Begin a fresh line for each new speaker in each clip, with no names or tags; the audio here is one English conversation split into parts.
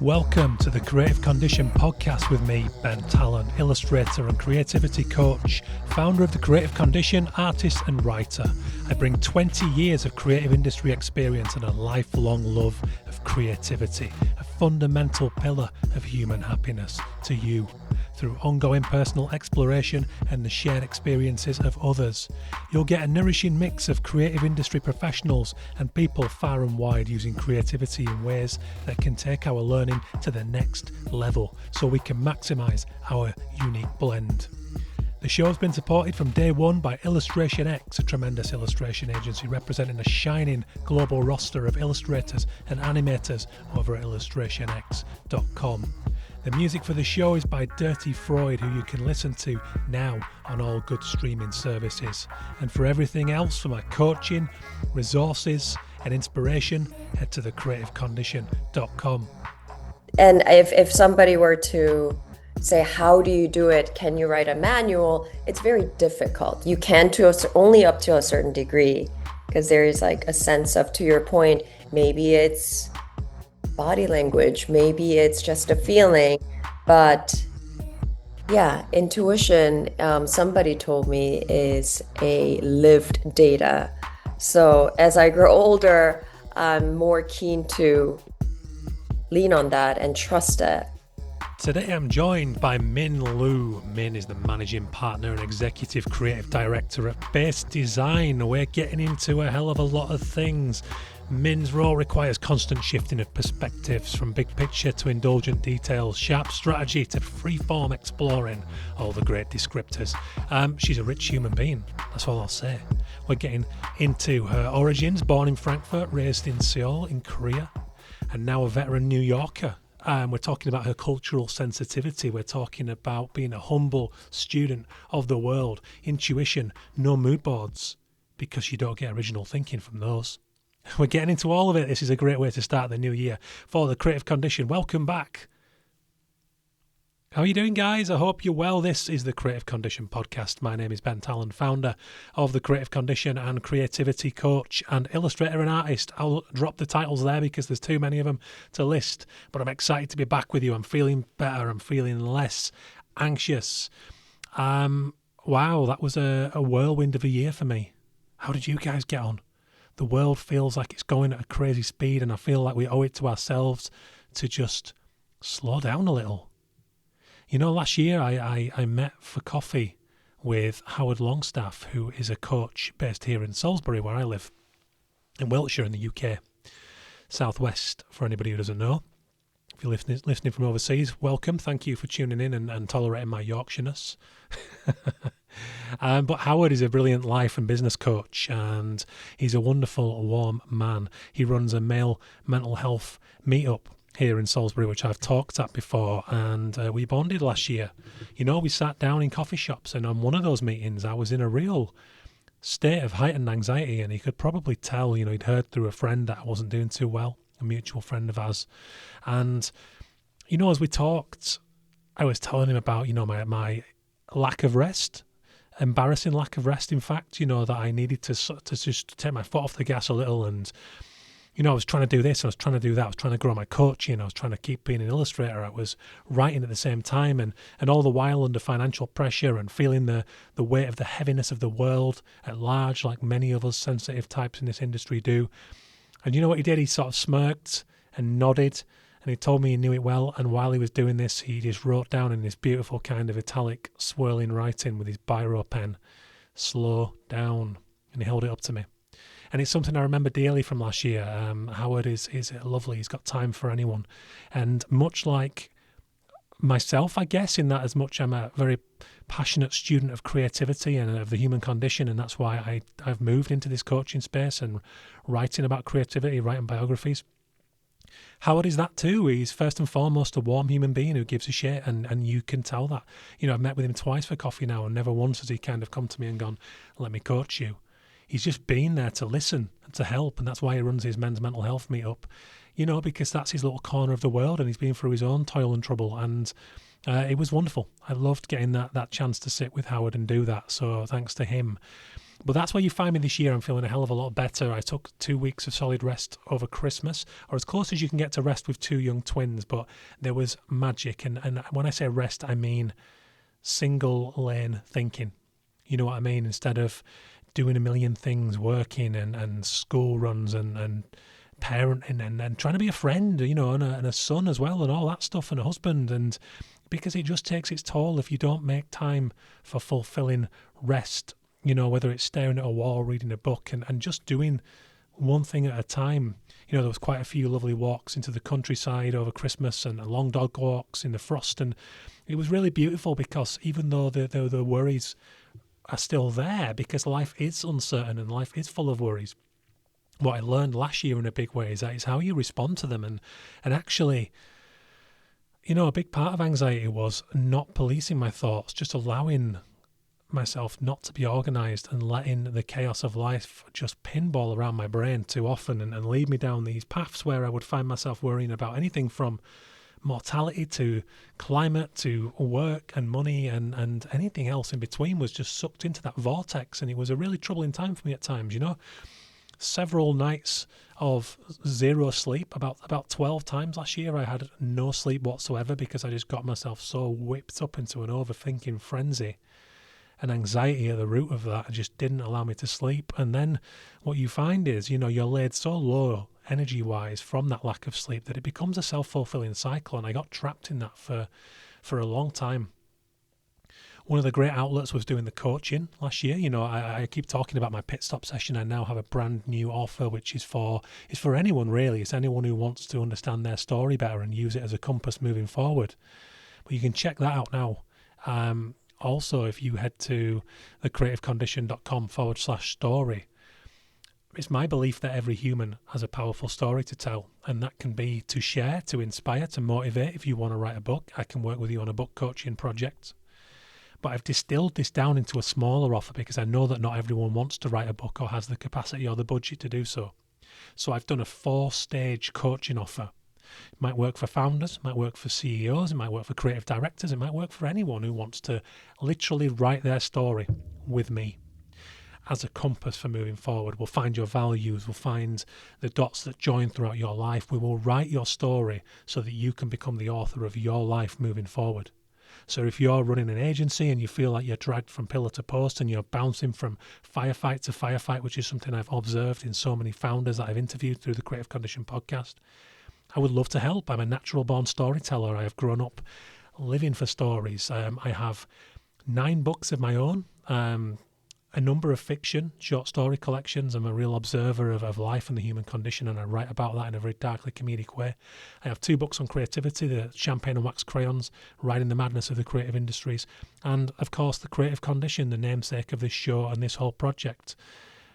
Welcome to the Creative Condition podcast with me, Ben Talon, illustrator and creativity coach, founder of the Creative Condition, artist and writer. I bring 20 years of creative industry experience and a lifelong love of creativity, a fundamental pillar of human happiness, to you through ongoing personal exploration and the shared experiences of others. You'll get a nourishing mix of creative industry professionals and people far and wide using creativity in ways that can take our learning to the next level so we can maximise our unique blend. The show's been supported from day one by Illustration X, a tremendous illustration agency representing a shining global roster of illustrators and animators over at illustrationx.com. The music for the show is by Dirty Freud, who you can listen to now on all good streaming services. And for everything else, for my coaching, resources and inspiration, head to thecreativecondition.com.
And if somebody were to say, how do you do it? Can you write a manual? It's very difficult. You can only up to a certain degree, because there is like a sense of, to your point, maybe it's body language, maybe it's just a feeling, but yeah, intuition, somebody told me, is a lived data. So as I grow older, I'm more keen to lean on that and trust it.
Today I'm joined by Min Lew. Min is the managing partner and executive creative director at Base Design. We're getting into a hell of a lot of things. Min's role requires constant shifting of perspectives, from big picture to indulgent details, sharp strategy to freeform exploring, all the great descriptors. She's a rich human being, that's all I'll say. We're getting into her origins, born in Frankfurt, raised in Seoul in Korea, and now a veteran New Yorker. We're talking about her cultural sensitivity. We're talking about being a humble student of the world, intuition, no mood boards, because you don't get original thinking from those. We're getting into all of it. This is a great way to start the new year for the Creative Condition. Welcome back. How are you doing, guys? I hope you're well. This is the Creative Condition podcast. My name is Ben Talon, founder of the Creative Condition and creativity coach and illustrator and artist. I'll drop the titles there because there's too many of them to list, but I'm excited to be back with you. I'm feeling better. I'm feeling less anxious. Wow, that was a whirlwind of a year for me. How did you guys get on? The world feels like it's going at a crazy speed, and I feel like we owe it to ourselves to just slow down a little. You know, last year I met for coffee with Howard Longstaff, who is a coach based here in Salisbury, where I live, in Wiltshire in the UK, southwest, for anybody who doesn't know. If you're listening from overseas, welcome. Thank you for tuning in and tolerating my Yorkshireness. But Howard is a brilliant life and business coach, and he's a wonderful, warm man. He runs a male mental health meetup here in Salisbury, which I've talked at before, and we bonded last year. You know, we sat down in coffee shops, and on one of those meetings, I was in a real state of heightened anxiety, and he could probably tell, you know, he'd heard through a friend that I wasn't doing too well, a mutual friend of ours. And, you know, as we talked, I was telling him about, you know, my lack of rest, embarrassing lack of rest, in fact, you know, that I needed to just take my foot off the gas a little. And, you know, I was trying to do this, I was trying to do that, I was trying to grow my coaching, I was trying to keep being an illustrator, I was writing at the same time, and all the while under financial pressure and feeling the weight of the heaviness of the world at large, like many of us sensitive types in this industry do. And you know what he did? He sort of smirked and nodded, and he told me he knew it well. And while he was doing this, he just wrote down in this beautiful kind of italic swirling writing with his biro pen, "Slow down," and he held it up to me. And it's something I remember dearly from last year. Howard is lovely. He's got time for anyone. And much like myself, I guess, in that as much I'm a very passionate student of creativity and of the human condition, and that's why I've moved into this coaching space and writing about creativity, writing biographies. Howard is that too. He's first and foremost a warm human being who gives a shit, and you can tell that. You know, I've met with him twice for coffee now, and never once has he kind of come to me and gone, "Let me coach you." He's just been there to listen and to help, and that's why he runs his men's mental health meetup. because that's his little corner of the world and he's been through his own toil and trouble. And it was wonderful. I loved getting that chance to sit with Howard and do that. So thanks to him. But that's where you find me this year. I'm feeling a hell of a lot better. I took 2 weeks of solid rest over Christmas, or as close as you can get to rest with 2 young twins. But there was magic. And when I say rest, I mean single lane thinking. You know what I mean? Instead of doing a million things, working and school runs and parenting and trying to be a friend, and a son as well and all that stuff and a husband. And because it just takes its toll if you don't make time for fulfilling rest, whether it's staring at a wall, reading a book and just doing one thing at a time. There was quite a few lovely walks into the countryside over Christmas and long dog walks in the frost. And it was really beautiful because even though the worries are still there, because life is uncertain and life is full of worries, what I learned last year in a big way is that it's how you respond to them. And actually, a big part of anxiety was not policing my thoughts, just allowing myself not to be organised and letting the chaos of life just pinball around my brain too often and lead me down these paths where I would find myself worrying about anything from mortality to climate to work and money and anything else in between was just sucked into that vortex. And it was a really troubling time for me at times, Several nights of zero sleep, about 12 times last year. I had no sleep whatsoever because I just got myself so whipped up into an overthinking frenzy. And anxiety at the root of that just didn't allow me to sleep. And then what you find is, you're laid so low energy-wise from that lack of sleep that it becomes a self-fulfilling cycle. And I got trapped in that for a long time. One of the great outlets was doing the coaching last year. I keep talking about my pit stop session. I now have a brand new offer, which is for anyone really. It's anyone who wants to understand their story better and use it as a compass moving forward. But you can check that out now. Also, if you head to thecreativecondition.com/story, it's my belief that every human has a powerful story to tell, and that can be to share, to inspire, to motivate. If you want to write a book, I can work with you on a book coaching project. But I've distilled this down into a smaller offer because I know that not everyone wants to write a book or has the capacity or the budget to do so. So I've done a 4-stage coaching offer. It might work for founders, it might work for CEOs, it might work for creative directors, it might work for anyone who wants to literally write their story with me as a compass for moving forward. We'll find your values, we'll find the dots that join throughout your life. We will write your story so that you can become the author of your life moving forward. So if you're running an agency and you feel like you're dragged from pillar to post and you're bouncing from firefight to firefight, which is something I've observed in so many founders that I've interviewed through the Creative Condition podcast, I would love to help. I'm a natural born storyteller. I have grown up living for stories. I have 9 books of my own, a number of fiction, short story collections. I'm a real observer of life and the human condition, and I write about that in a very darkly comedic way. I have 2 books on creativity, the Champagne and Wax Crayons, Riding the Madness of the Creative Industries, and of course The Creative Condition, the namesake of this show and this whole project.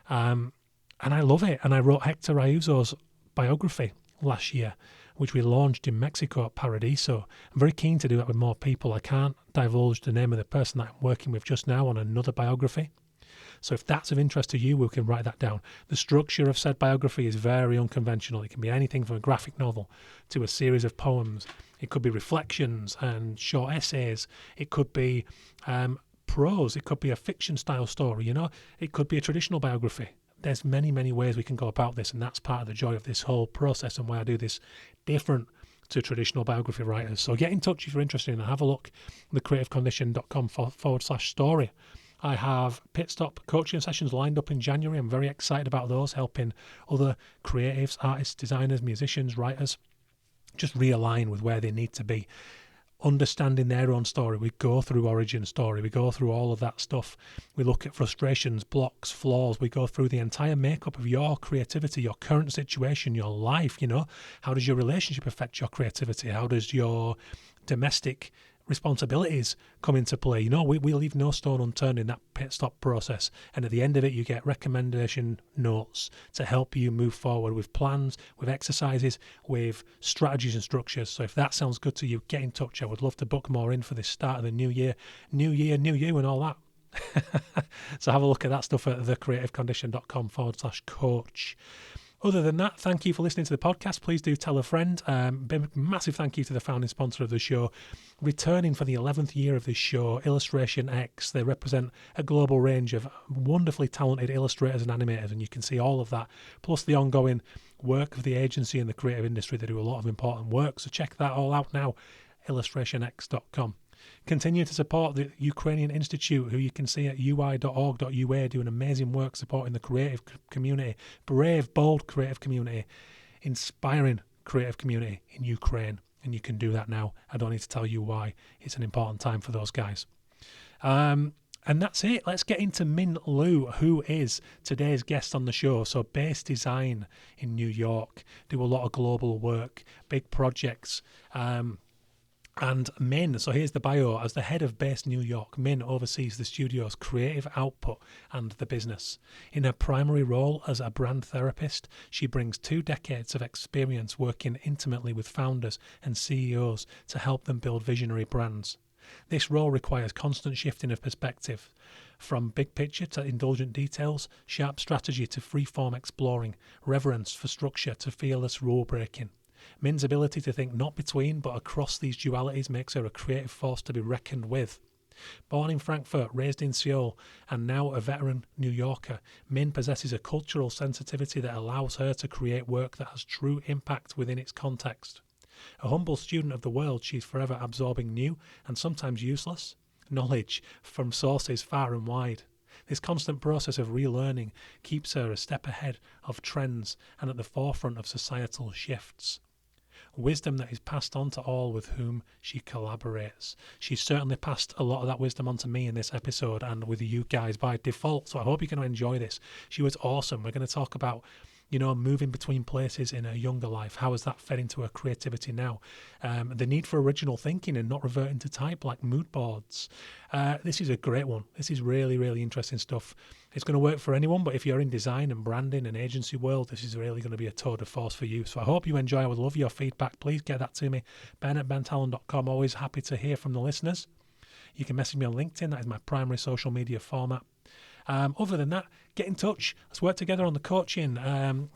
And I love it. And I wrote Hector Ayuso's biography last year, which we launched in Mexico at Paradiso. I'm very keen to do that with more people. I can't divulge the name of the person that I'm working with just now on another biography. So if that's of interest to you, we can write that down. The structure of said biography is very unconventional. It can be anything from a graphic novel to a series of poems. It could be reflections and short essays. It could be prose. It could be a fiction style story, It could be a traditional biography. There's many, many ways we can go about this, and that's part of the joy of this whole process and why I do this different to traditional biography writers. So get in touch if you're interested, and have a look at thecreativecondition.com/story. I have pit stop coaching sessions lined up in January. I'm very excited about those, helping other creatives, artists, designers, musicians, writers just realign with where they need to be, understanding their own story. We go through origin story. We go through all of that stuff. We look at frustrations, blocks, flaws. We go through the entire makeup of your creativity, your current situation, your life. How does your relationship affect your creativity? How does your domestic responsibilities come into play? We leave no stone unturned in that pit stop process, and at the end of it you get recommendation notes to help you move forward with plans, with exercises, with strategies and structures. So if that sounds good to you, get in touch. I would love to book more in for this start of the new year, new you and all that. So have a look at that stuff at thecreativecondition.com/coach. Other than that, thank you for listening to the podcast. Please do tell a friend. Massive thank you to the founding sponsor of the show. Returning for the 11th year of this show, Illustration X. They represent a global range of wonderfully talented illustrators and animators, and you can see all of that, plus the ongoing work of the agency and the creative industry. They do a lot of important work, so check that all out now, illustrationx.com. Continue to support the Ukrainian Institute, who you can see at ui.org.ua, doing amazing work supporting the creative community, brave, bold creative community, inspiring creative community in Ukraine. And you can do that now. I don't need to tell you why. It's an important time for those guys. And that's it. Let's get into Min Lew, who is today's guest on the show. So Base Design in New York, do a lot of global work, big projects. And Min, so here's the bio, as the head of Base New York, Min oversees the studio's creative output and the business. In her primary role as a brand therapist, she brings 2 decades of experience working intimately with founders and CEOs to help them build visionary brands. This role requires constant shifting of perspective, from big picture to indulgent details, sharp strategy to free-form exploring, reverence for structure to fearless rule-breaking. Min's ability to think not between but across these dualities makes her a creative force to be reckoned with. Born in Frankfurt, raised in Seoul, and now a veteran New Yorker, Min possesses a cultural sensitivity that allows her to create work that has true impact within its context. A humble student of the world, she's forever absorbing new, and sometimes useless, knowledge from sources far and wide. This constant process of relearning keeps her a step ahead of trends and at the forefront of societal shifts. Wisdom that is passed on to all with whom she collaborates. She's certainly passed a lot of that wisdom on to me in this episode and with you guys by default, so I hope you're going to enjoy this. She was awesome. We're going to talk about, moving between places in her younger life. How has that fed into her creativity now? The need for original thinking and not reverting to type like mood boards. This is a great one. This is really, really interesting stuff. It's going to work for anyone, but if you're in design and branding and agency world, this is really going to be a tour de force for you. So I hope you enjoy. I would love your feedback. Please get that to me. ben@bentalon.com. Always happy to hear from the listeners. You can message me on LinkedIn. That is my primary social media format. Other than that, get in touch. Let's work together on the coaching.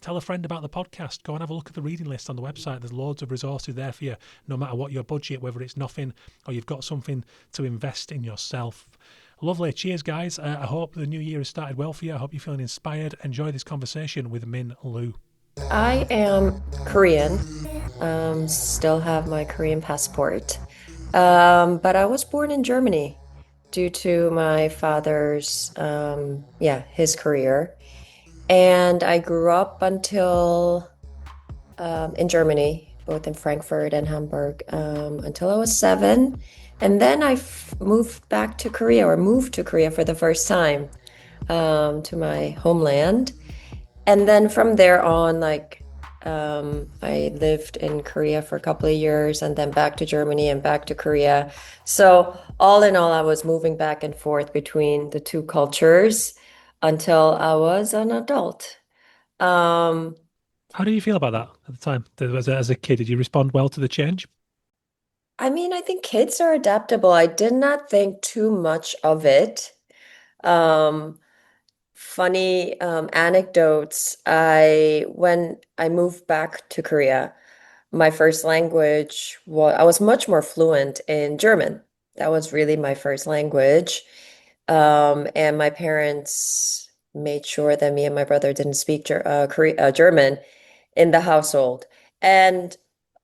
Tell a friend about the podcast. Go and have a look at the reading list on the website. There's loads of resources there for you, no matter what your budget, whether it's nothing or you've got something to invest in yourself. Lovely. Cheers, guys. I hope the new year has started well for you. I hope you're feeling inspired. Enjoy this conversation with Min Lew.
I am Korean, still have my Korean passport. But I was born in Germany due to my father's, his career. And I grew up until in Germany, both in Frankfurt and Hamburg, until I was 7. And then I moved back to Korea, or moved to Korea for the first time, to my homeland. And then from there on, I lived in Korea for a couple of years and then back to Germany and back to Korea. So all in all, I was moving back and forth between the 2 cultures until I was an adult. Um,
How do you feel about that at the time? As a kid, did you respond well to the change?
I think kids are adaptable. I did not think too much of it. Um, Funny anecdotes. When I moved back to Korea, my first language was I was much more fluent in German. That was really my first language. And my parents made sure that me and my brother didn't speak German in the household. And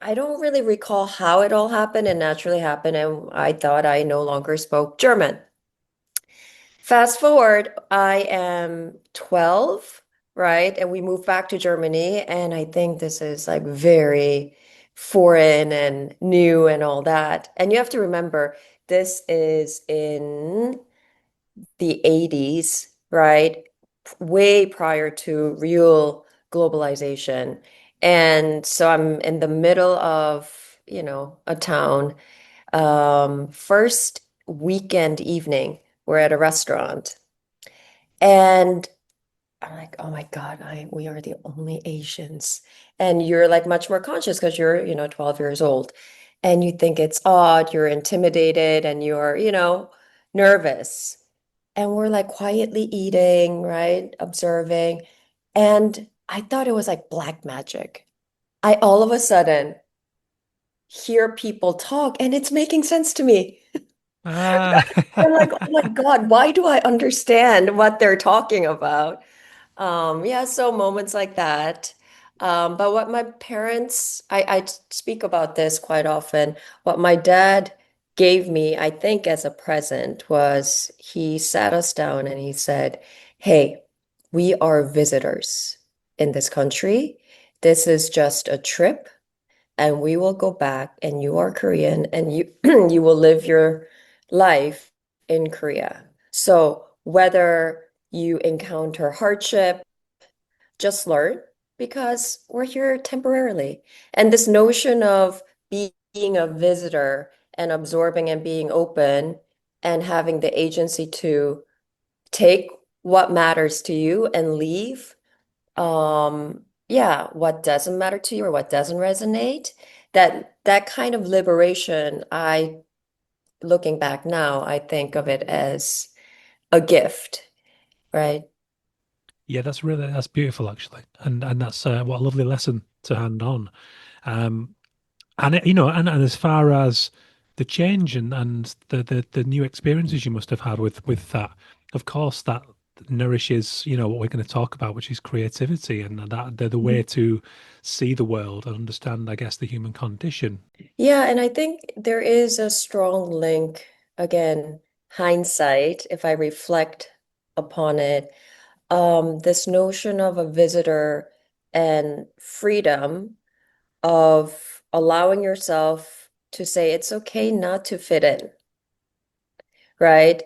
I don't really recall how it all happened. It naturally happened, and I thought I no longer spoke German. Fast forward, I am 12, right? And we moved back to Germany, and I think this is like very foreign and new and all that. And you have to remember, this is in the 80s, right? Way prior to real globalization. And so I'm in the middle of, a town. First weekend evening, we're at a restaurant. And I'm like, oh my God, we are the only Asians. And you're like much more conscious because you're, 12 years old. And you think it's odd, you're intimidated, and you're, nervous. And we're like quietly eating, right? Observing. And I thought it was like black magic. I all of a sudden hear people talk and it's making sense to me.
Ah,
I'm like, oh my God, why do I understand what they're talking about? Yeah, so moments like that. But what my parents, I speak about this quite often. What my dad gave me, I think, as a present was he sat us down and he said, "Hey, we are visitors in this country. This is just a trip, and we will go back, and you are Korean, and you you will live your life in Korea. So whether you encounter hardship, just learn because we're here temporarily. And this notion of being a visitor and absorbing and being open and having the agency to take what matters to you and leave, yeah, what doesn't matter to you or what doesn't resonate, that kind of liberation, looking back now, I think of it as a gift, right?
yeah, that's beautiful actually, and that's what a lovely lesson to hand on. Um, and and as far as the change and the new experiences you must have had with that, of course, that nourishes what we're going to talk about, which is creativity and that the way to see the world and understand, I guess, the human condition.
Yeah, and I think there is a strong link, again, hindsight, if I reflect upon it, this notion of a visitor and freedom of allowing yourself to say it's okay not to fit in, right?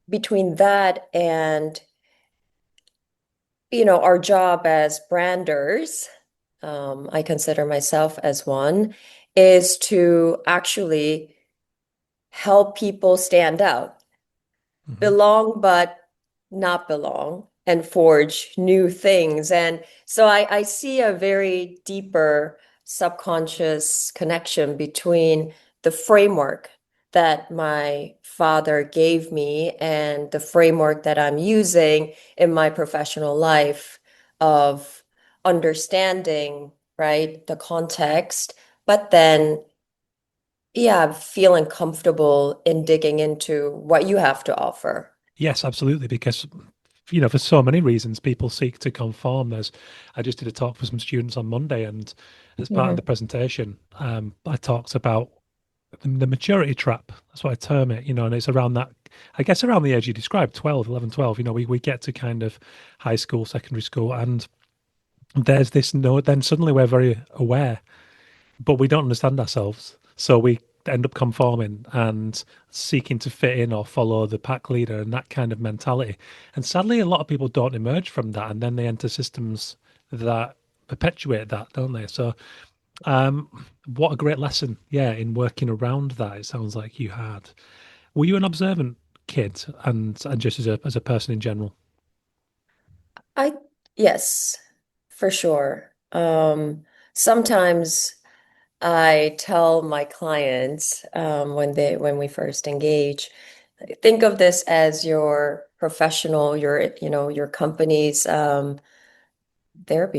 Between that and, our job as branders, I consider myself as one, is to actually help people stand out,
Hmm.
belong but not belong, and forge new things. And so I see a very deeper subconscious connection between the framework that my father gave me and the framework that I'm using in my professional life of understanding, right, the context, but then yeah, feeling comfortable in digging into what you have to offer.
Yes, absolutely, because for so many reasons, people seek to conform. I just did a talk for some students on Monday, and as part of the
Mhm.
presentation, I talked about the maturity trap. That's what I term it, and it's around that, I guess, around the age you described, 12, 11, 12. We get to kind of high school, secondary school, and there's this no, then suddenly we're very aware, but we don't understand ourselves. So we end up conforming and seeking to fit in or follow the pack leader and that kind of mentality. And sadly, a lot of people don't emerge from that, and then they enter systems that perpetuate that, don't they? So, what a great lesson, yeah, in working around that. It sounds like you had. Were you an observant kid, and just as a person in general?
I, yes, for sure. Sometimes I tell my clients when we first engage, think of this as your professional, your company's therapy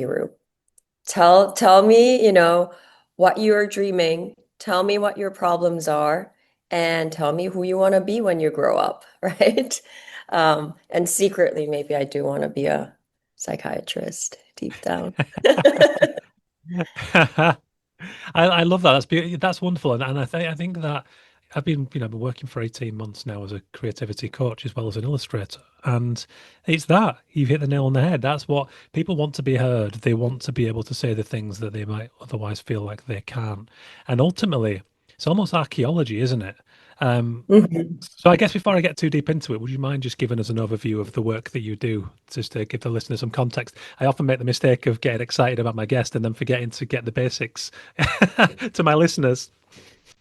room. Tell me, what you're dreaming. Tell me what your problems are, and tell me who you want to be when you grow up, right? And secretly, maybe I do want to be a psychiatrist deep down.
I love that. That's wonderful, and I think that I've been working for 18 months now as a creativity coach as well as an illustrator, and it's that you've hit the nail on the head. That's what people want to be heard. They want to be able to say the things that they might otherwise feel like they can't, and ultimately, it's almost archaeology, isn't it? Um,
Mhm.
so I guess before I get too deep into it, would you mind just giving us an overview of the work that you do, just to give the listener some context? I often make the mistake of getting excited about my guest and then forgetting to get the basics to my listeners.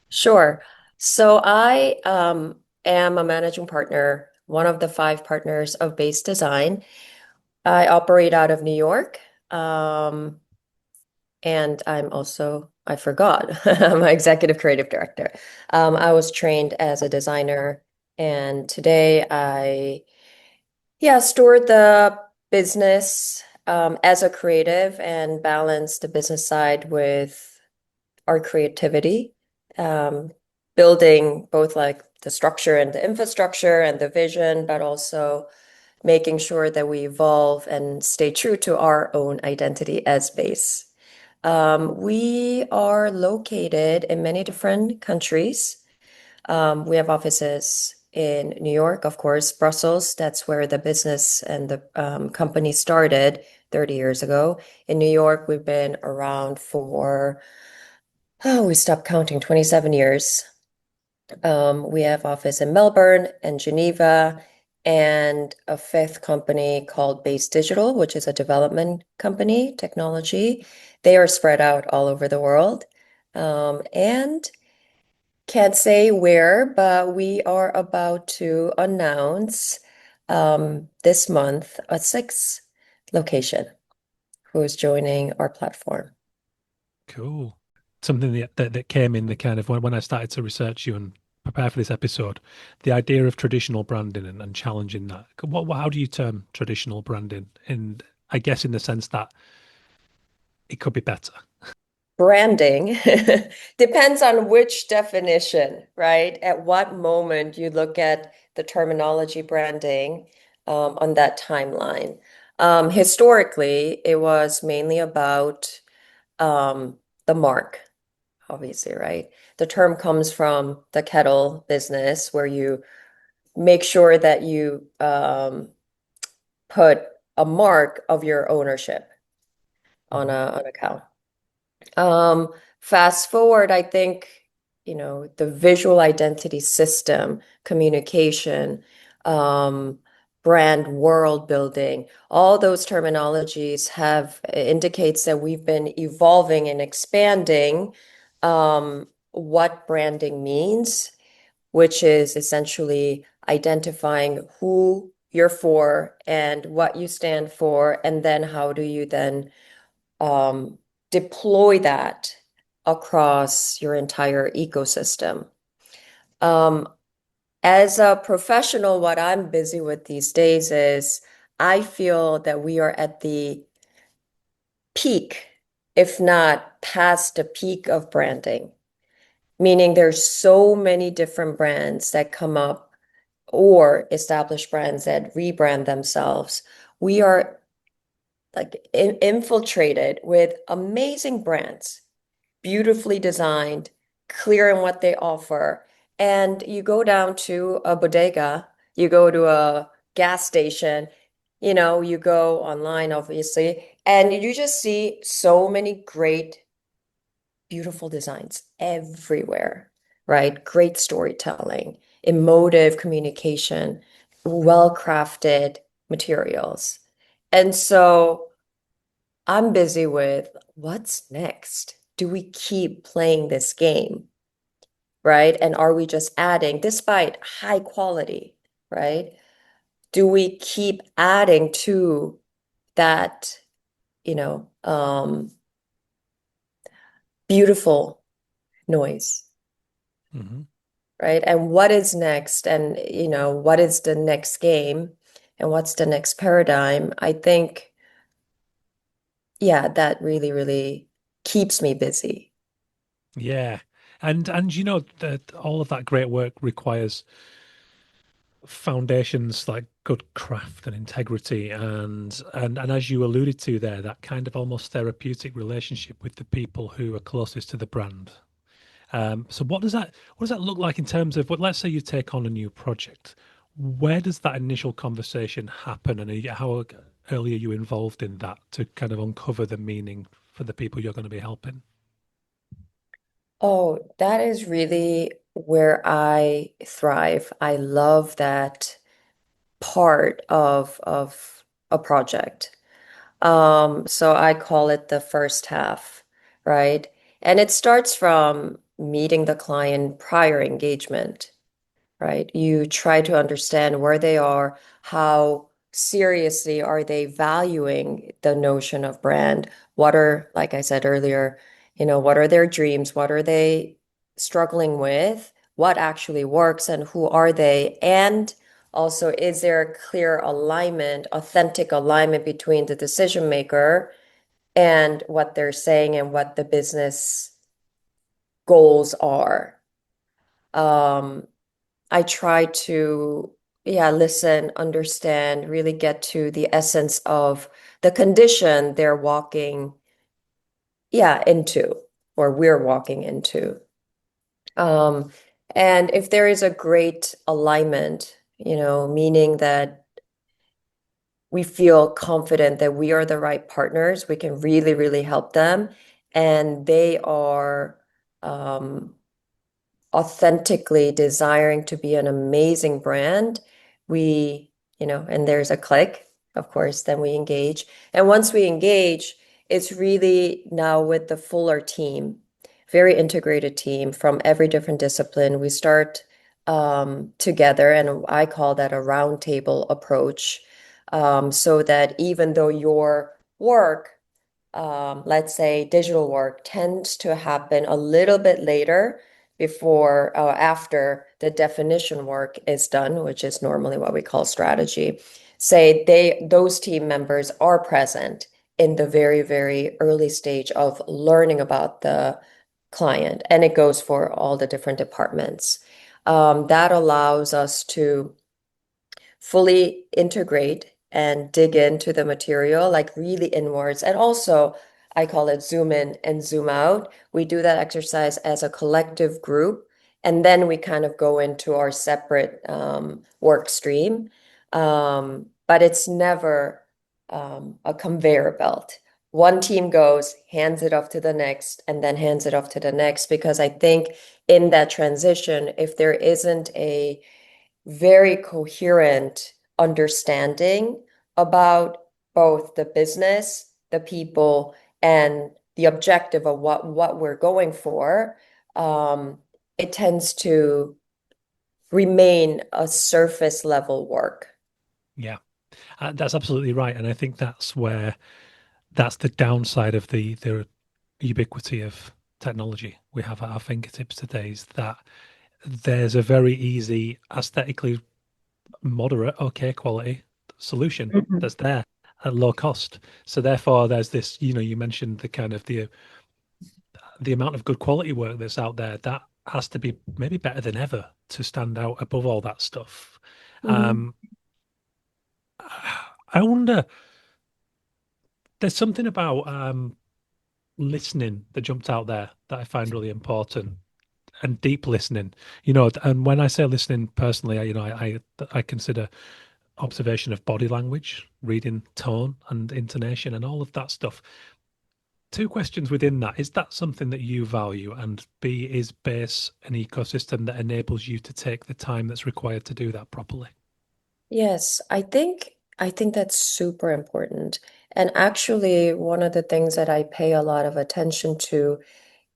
Sure. So I am a managing partner, one of the five partners of Base Design. I operate out of New York. Um, And I'm also, I forgot, I'm an executive creative director. I was trained as a designer, and today I, yeah, steward the business as a creative and balance the business side with our creativity, um, building both like the structure and the infrastructure and the vision, but also making sure that we evolve and stay true to our own identity as base. We are located in many different countries. We have offices in New York, of course, Brussels. That's where the business and the company started 30 years ago. In New York, we've been around for, oh, we stopped counting, 27 years. We have office in Melbourne and Geneva, and a fifth company called Base Digital, which is a development company, technology. They are spread out all over the world. And can't say where, but we are about to announce this month a sixth location who is joining our platform.
Cool. Something that came in the kind of when I started to research you and prepare for this episode, the idea of traditional branding and challenging that. How do you term traditional branding? And I guess in the sense that it could be better.
Branding depends on which definition, right? At what moment you look at the terminology branding on that timeline. Historically, it was mainly about the mark, obviously, right? The term comes from the kettle business where you make sure that you put a mark of your ownership on
Mhm.
a cow. Um, Fast forward, I think, the visual identity system, communication, um, brand world building, all those terminologies have indicates that we've been evolving and expanding what branding means, which is essentially identifying who you're for and what you stand for, and then how do you then um, deploy that across your entire ecosystem. Um, as a professional, what I'm busy with these days is I feel that we are at the peak, if not past the peak of branding, meaning there's so many different brands that come up or established brands that rebrand themselves. We are like infiltrated with amazing brands, beautifully designed, clear in what they offer. And you go down to a bodega, you go to a gas station, you go online, obviously, and you just see so many great, beautiful designs everywhere, right? Great storytelling, emotive communication, well-crafted materials. And so I'm busy with what's next? Do we keep playing this game, right? And are we just adding, despite high quality, right? Do we keep adding to that, you know, um, beautiful noise,
Mhm.
right? And what is next? And, what is the next game? And what's the next paradigm? I think, yeah, that really, really keeps me busy.
Yeah. And you know that all of that great work requires foundations like good craft and integrity and as you alluded to there, that kind of almost therapeutic relationship with the people who are closest to the brand. So what does that look like in terms of what, let's say you take on a new project? Where does that initial conversation happen, and how early are you involved in that to kind of uncover the meaning for the people you're going to be helping?
Oh, that is really where I thrive. I love that part of a project. So I call it the first half, right? And it starts from meeting the client prior engagement, right? You try to understand where they are, how seriously are they valuing the notion of brand? What are, like I said earlier, what are their dreams? What are they struggling with? What actually works and who are they? And Also, is there a clear alignment, authentic alignment between the decision maker and what they're saying and what the business goals are? Um, I try to, yeah, listen, understand, really get to the essence of the condition they're walking, yeah, into, or we're walking into. Um, and if there is a great alignment, meaning that we feel confident that we are the right partners, we can really, really help them, and they are um, authentically desiring to be an amazing brand, we, and there's a click, of course, then we engage. And once we engage, it's really now with the fuller team, very integrated team from every different discipline. We start together, and I call that a roundtable approach, so that even though your work, let's say digital work, tends to happen a little bit later before after the definition work is done, which is normally what we call strategy. Say those team members are present in the very, very early stage of learning about the client, and it goes for all the different departments. That allows us to fully integrate and dig into the material, like really inwards. And also, I call it zoom in and zoom out. We do that exercise as a collective group, and then we kind of go into our separate work stream. But it's never a conveyor belt. One team goes, hands it off to the next, and then hands it off to the next, because I think in that transition, if there isn't a very coherent understanding about both the business, the people, and the objective of what we're going for, it tends to remain a surface level work.
Yeah, that's absolutely right. And I think that's the downside of the ubiquity of technology we have at our fingertips today, is that there's a very easy, aesthetically moderate, okay quality solution
Mhm.
that's there at low cost. So therefore, there's this. You mentioned the kind of the amount of good quality work that's out there that has to be maybe better than ever to stand out above all that stuff.
Mhm.
Um, I wonder. There's something about listening that jumped out there that I find really important, and deep listening. And when I say listening personally, I consider observation of body language, reading tone and intonation, and all of that stuff. Two questions within that. Is that something that you value? And B, is base an ecosystem that enables you to take the time that's required to do that properly?
Yes, I think that's super important. And actually, one of the things that I pay a lot of attention to,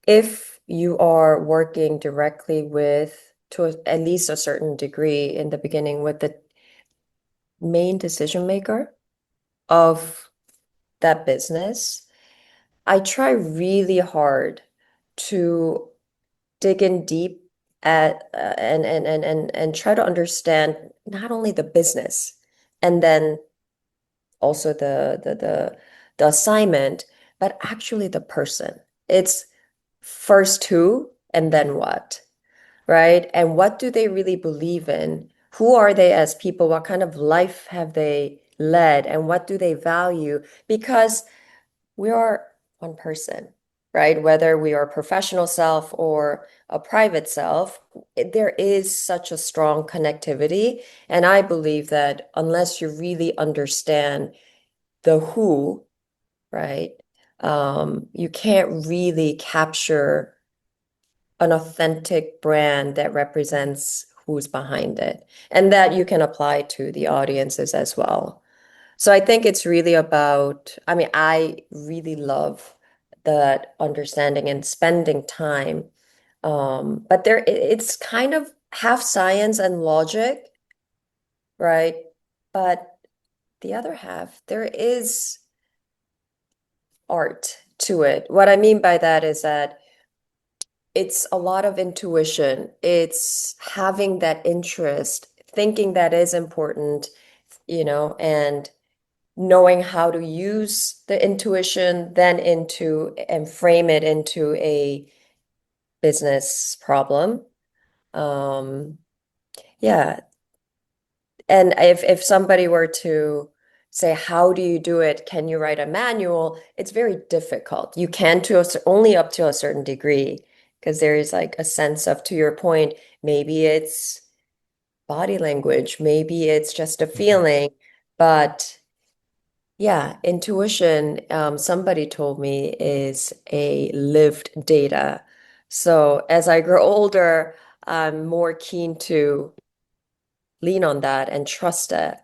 if you are working directly with, at least a certain degree in the beginning, with the main decision maker of that business, I try really hard to dig in deep at and try to understand not only the business, and then also the assignment, but actually the person. It's first who and then what, right? And what do they really believe in? Who are they as people? What kind of life have they led? And what do they value? Because we are one person, right? Whether we are a professional self or a private self, there is such a strong connectivity. And I believe that unless you really understand the who, right, you can't really capture an authentic brand that represents who's behind it, and that you can apply to the audiences as well. So I think it's really about, I mean, I really love that understanding and spending time. But it's kind of half science and logic, right? But the other half, there is art to it. What I mean by that is that it's a lot of intuition. It's having that interest, thinking that is important, and knowing how to use the intuition then into and frame it into a business problem. Um, yeah. And if somebody were to say, how do you do it? Can you write a manual? It's very difficult. You can only up to a certain degree, because there is like a sense of, to your point, maybe it's body language, maybe it's just a
Mhm.
feeling, but yeah, intuition, somebody told me, is a lived data. So as I grow older, I'm more keen to lean on that and trust it.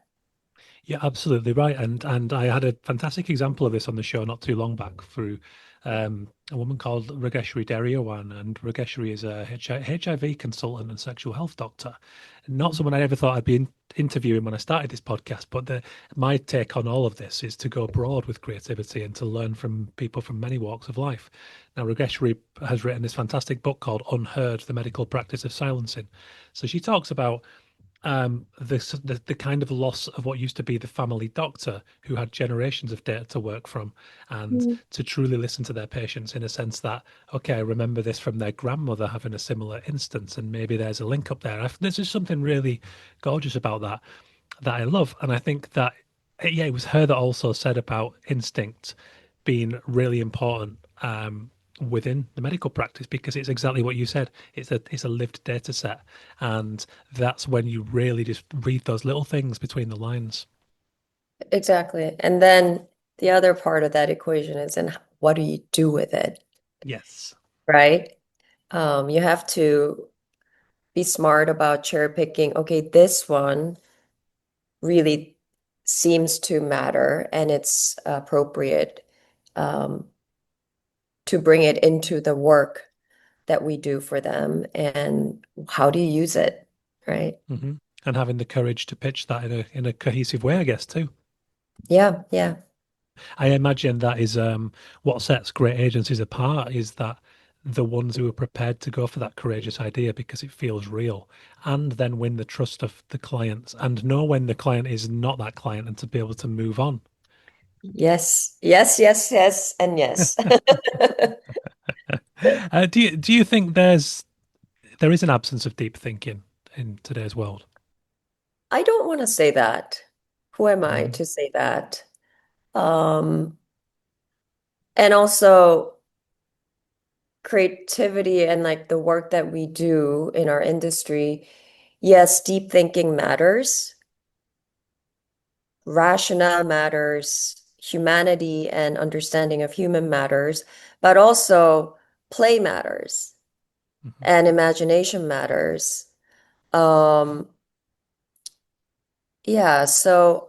Yeah, absolutely right. And I had a fantastic example of this on the show not too long back through a woman called Rageshri Deriawan. And Rageshri is a HIV consultant and sexual health doctor. Not someone I ever thought I'd be interviewing when I started this podcast, but my take on all of this is to go broad with creativity and to learn from people from many walks of life. Now, Rageshri has written this fantastic book called Unheard: The Medical Practice of Silencing. So she talks about the kind of loss of what used to be the family doctor who had generations of data to work from, and
Mm.
to truly listen to their patients in a sense that, okay, I remember this from their grandmother having a similar instance, and maybe there's a link up there. There's just something really gorgeous about that I love. And I think that, yeah, it was her that also said about instinct being really important within the medical practice, because it's exactly what you said. It's a lived data set, and that's when you really just read those little things between the lines.
Exactly. And then the other part of that equation is, and what do you do with it,
Yes.
right? You have to be smart about cherry picking. Okay, this one really seems to matter and it's appropriate um, to bring it into the work that we do for them. And how do you use it, right?
Hmm. And having the courage to pitch that in a cohesive way, I guess, too.
Yeah, yeah.
I imagine that is what sets great agencies apart, is that the ones who are prepared to go for that courageous idea because it feels real, and then win the trust of the clients and know when the client is not that client and to be able to move on.
Yes, yes, yes, yes, and yes.
Do you think there is an absence of deep thinking in today's world?
I don't want to say that. Who am I
Mhm.
to say that? Um, and also creativity and like the work that we do in our industry, yes, deep thinking matters, rationale matters, humanity and understanding of human matters, but also play matters
Mhm.
and imagination matters. Um, yeah, so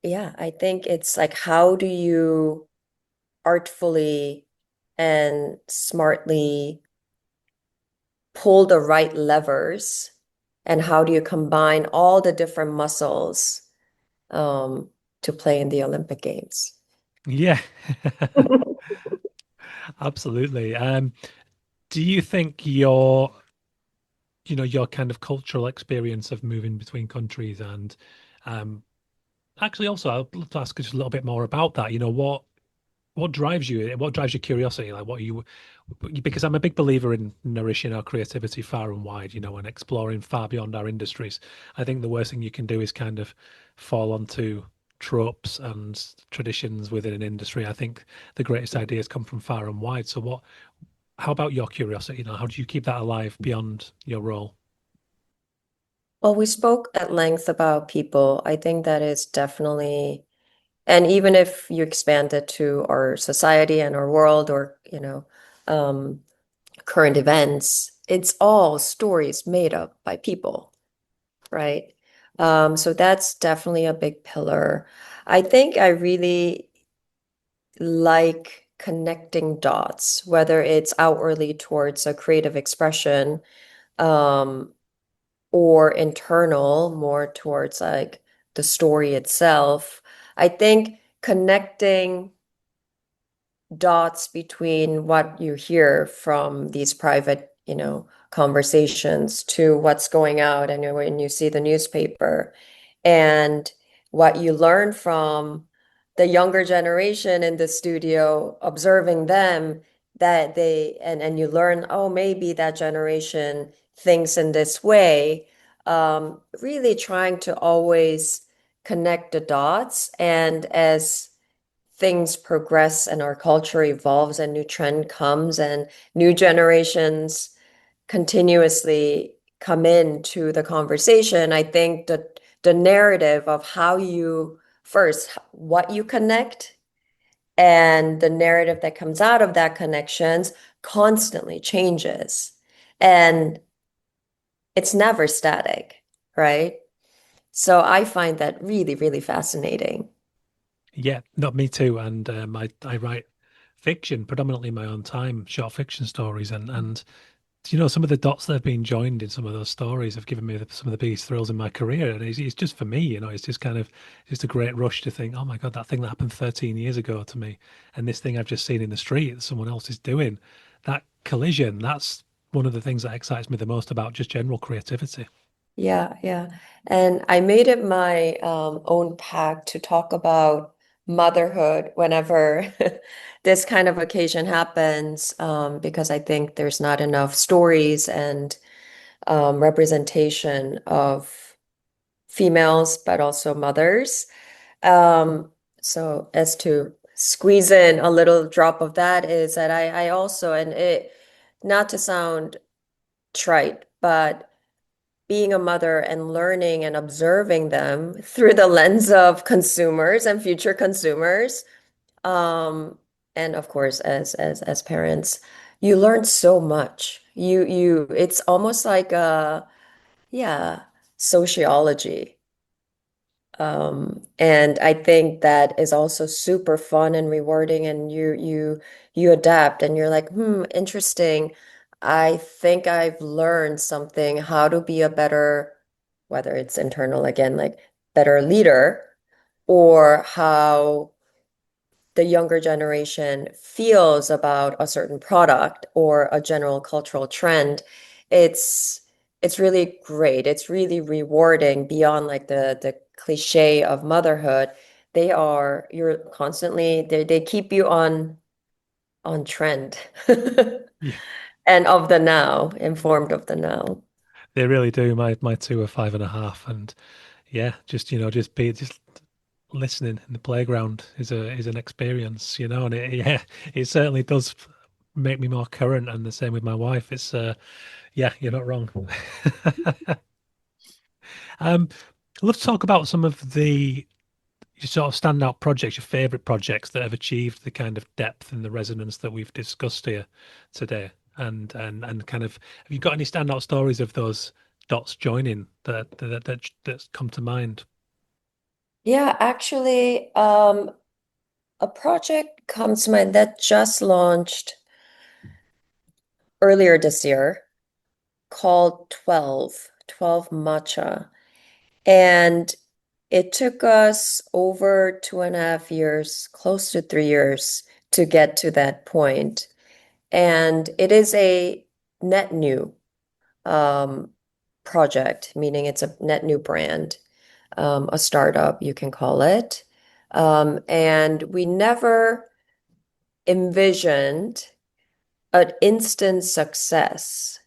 yeah, I think it's like, how do you artfully and smartly pull the right levers, and how do you combine all the different muscles um, to play in the Olympic Games?
Yeah, absolutely. Do you think your kind of cultural experience of moving between countries and um, actually also I'd love to ask just a little bit more about that. What drives you? What drives your curiosity? Like what you because I'm a big believer in nourishing our creativity far and wide, and exploring far beyond our industries. I think the worst thing you can do is kind of fall onto tropes and traditions within an industry. I think the greatest ideas come from far and wide. So how about your curiosity? How do you keep that alive beyond your role?
Well, we spoke at length about people. I think that is definitely, and even if you expand it to our society and our world, or, um, current events, it's all stories made up by people, right? So that's definitely a big pillar. I think I really like connecting dots, whether it's outwardly towards a creative expression, um, or internal, more towards like the story itself. I think connecting dots between what you hear from these private conversations to what's going out and when you see the newspaper. And what you learn from the younger generation in the studio, observing them, that and you learn, oh, maybe that generation thinks in this way, really trying to always connect the dots. And as things progress and our culture evolves and new trend comes and new generations continuously come into the conversation, I think that the narrative of how you first, what you connect and the narrative that comes out of that connections constantly changes. And it's never static, right? So I find that really, really fascinating.
Yeah, not me too. And I write fiction, predominantly in my own time, short fiction stories, and some of the dots that have been joined in some of those stories have given me some of the biggest thrills in my career. And it's just for me, it's just kind of just a great rush to think, oh my God, that thing that happened 13 years ago to me, and this thing I've just seen in the street that someone else is doing, that collision, that's one of the things that excites me the most about just general creativity.
Yeah, yeah. And I made it my own pact to talk about motherhood whenever this kind of occasion happens, because I think there's not enough stories and representation of females, but also mothers. Um, so as to squeeze in a little drop of that is that I also, and it, not to sound trite, but being a mother and learning and observing them through the lens of consumers and future consumers. Um, and of course, as parents, you learn so much. It's almost like yeah, sociology. And I think that is also super fun and rewarding, and you adapt and you're like, interesting. I think I've learned something, how to be a better, whether it's internal again, like better leader, or how the younger generation feels about a certain product or a general cultural trend. It's it's really great. It's really rewarding beyond like the cliche of motherhood. You're constantly, they keep you on trend
Yeah,
and of the now, informed of the now.
they really do. My two are 5.5, and yeah, just listening in the playground is an experience, and yeah, it certainly does make me more current. And the same with my wife. It's yeah, you're not wrong. um I'd love to talk about some of the your sort of standout projects, your favorite projects that have achieved the kind of depth and the resonance that we've discussed here today. And kind of, have you got any standout stories of those dots joining that's come to mind?
Yeah, actually, a project comes to mind that just launched earlier this year called 12 Matcha. And it took us over 2.5 years, close to 3 years, to get to that point. And it is a net new um, project, meaning it's a net new brand, a startup, you can call it. And we never envisioned an instant success,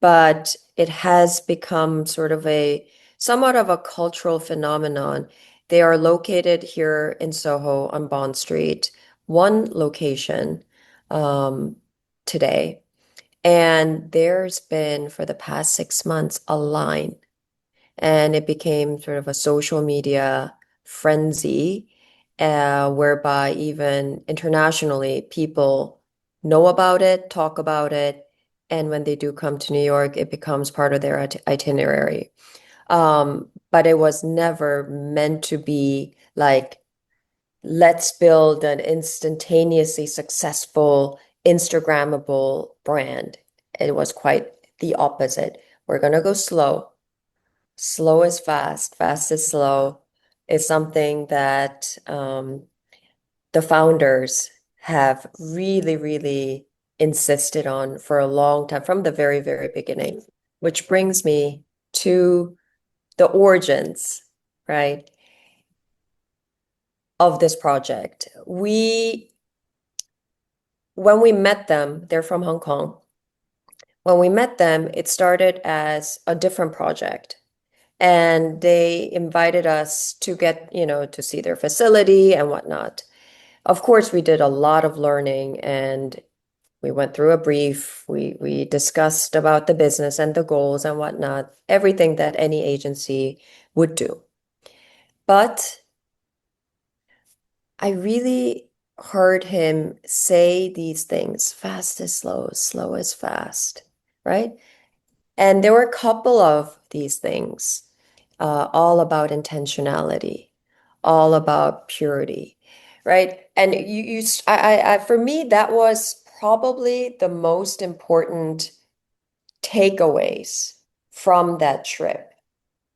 but it has become sort of a somewhat of a cultural phenomenon. They are located here in Soho on Bond Street, one location um, today. And there's been for the past 6 months a line, and it became sort of a social media frenzy, whereby even internationally people know about it, talk about it, and when they do come to New York, it becomes part of their itinerary. But it was never meant to be like, let's build an instantaneously successful, Instagrammable brand. It was quite the opposite. We're gonna go slow. Slow is fast, fast is slow is something that the founders have really, really insisted on for a long time from the very, very beginning, which brings me to the origins, right, of this project. When we met them, they're from Hong Kong. When we met them, it started as a different project. And they invited us to get, to see their facility and whatnot. Of course, we did a lot of learning and we went through a brief. We discussed about the business and the goals and whatnot, everything that any agency would do. But I really heard him say these things, fast is slow, slow is fast, right? And there were a couple of these things, all about intentionality, all about purity, right? And for me, that was probably the most important takeaways from that trip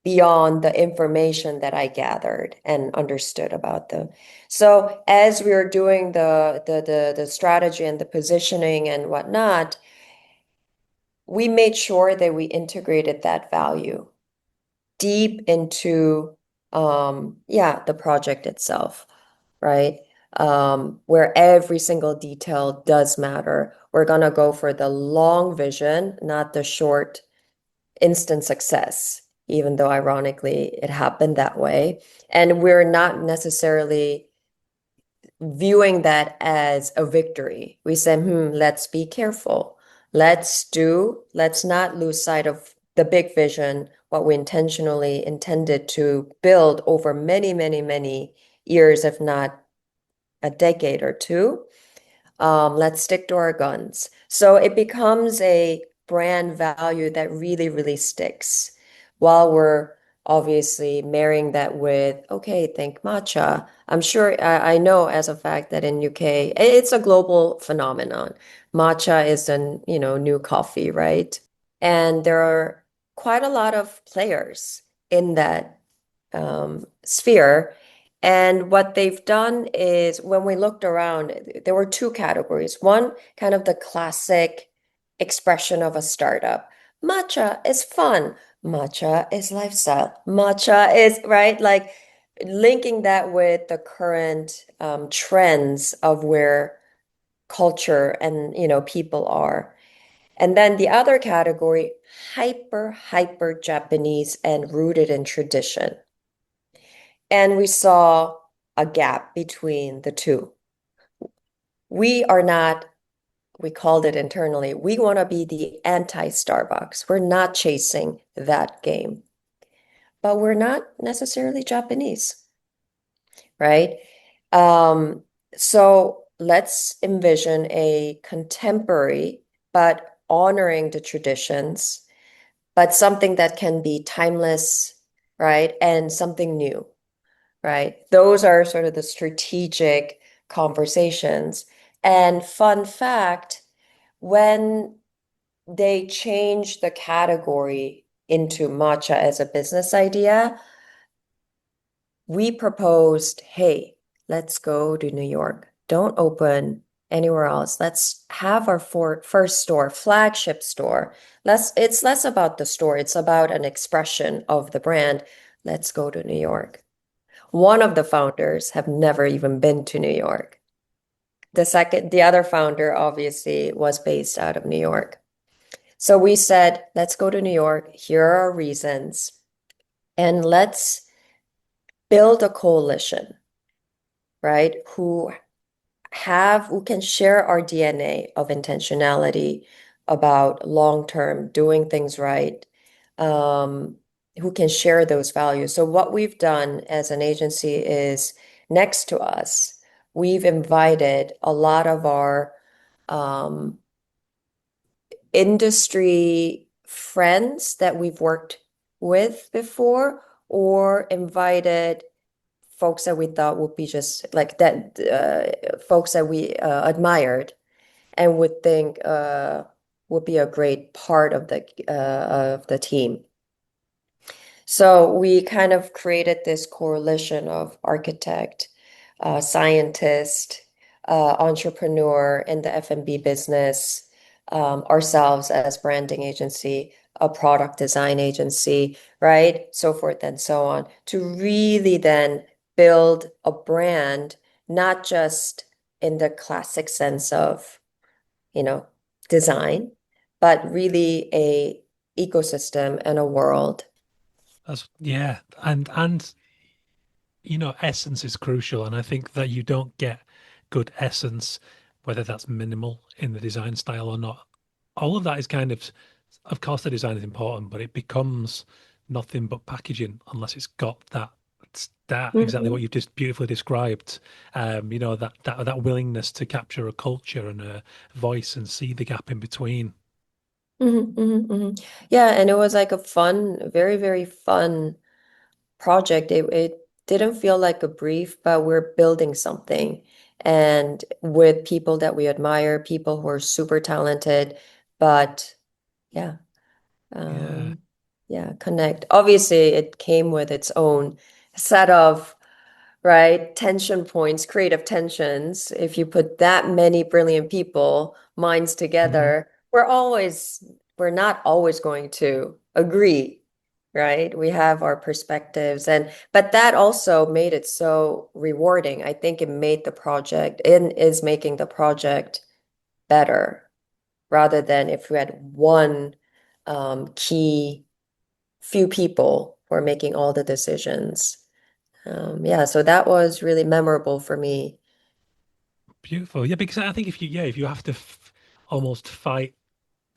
beyond the information that I gathered and understood about them. So as we were doing the strategy and the positioning and whatnot, we made sure that we integrated that value deep into the project itself, right? Where every single detail does matter. We're gonna go for the long vision, not the short instant success, even though ironically it happened that way. And we're not necessarily viewing that as a victory. We said, let's be careful. Let's not lose sight of the big vision, what we intentionally intended to build over many, many, many years, if not a decade or two. Let's stick to our guns. So it becomes a brand value that really, really sticks while we're obviously marrying that with, okay, think matcha. I'm sure I know as a fact that in UK, it's a global phenomenon. Matcha is an, new coffee, right? And there are quite a lot of players in that sphere. And what they've done is when we looked around, there were two categories. One, kind of the classic expression of a startup. Matcha is fun. Matcha is lifestyle. Matcha is, right? Like linking that with the current trends of where culture and, people are. And then the other category, hyper, hyper Japanese and rooted in tradition. And we saw a gap between the two. We are not, we called it internally, we want to be the anti-Starbucks. We're not chasing that game, but we're not necessarily Japanese, right? Um, so let's envision a contemporary, but honoring the traditions, but something that can be timeless, right? And something new. Right? Those are sort of the strategic conversations. And fun fact, when they changed the category into matcha as a business idea, we proposed, hey, let's go to New York. Don't open anywhere else. Let's have our first store, flagship store. It's less about the store, it's about an expression of the brand. Let's go to New York. One of the founders have never even been to New York. The other founder obviously was based out of New York. So we said, let's go to New York. Here are our reasons. And let's build a coalition, right? Who can share our DNA of intentionality about long-term doing things right, who can share those values. So what we've done as an agency is next to us, we've invited a lot of our um, industry friends that we've worked with before, or invited folks that we thought would be just like that, folks that we admired and would think would be a great part of the team. So we kind of created this coalition of architect, scientist, entrepreneur in the F&B business, ourselves as branding agency, a product design agency, right? So forth and so on, to really then build a brand, not just in the classic sense of, you know, design, but really a ecosystem and a world.
That's yeah, and essence is crucial, and I think that you don't get good essence, whether that's minimal in the design style or not. All of that is of course, the design is important, but it becomes nothing but packaging unless it's got that exactly what
Mhm.
you've just beautifully described. That willingness to capture a culture and a voice and see the gap in between.
Yeah, and it was like a fun, very, very fun project. It didn't feel like a brief, but we're building something. And with people that we admire, people who are super talented, but yeah,
Yeah.
um, yeah, connect. Obviously, it came with its own set of, right, tension points, creative tensions. If you put that many brilliant people, minds
Mhm.
together, we're not always going to agree, right? We have our perspectives, and but that also made it so rewarding. I think it made the project, it is making the project better rather than if we had one key few people who are making all the decisions. Yeah, so that was really memorable for me.
Beautiful. Yeah, because I think if you have to almost fight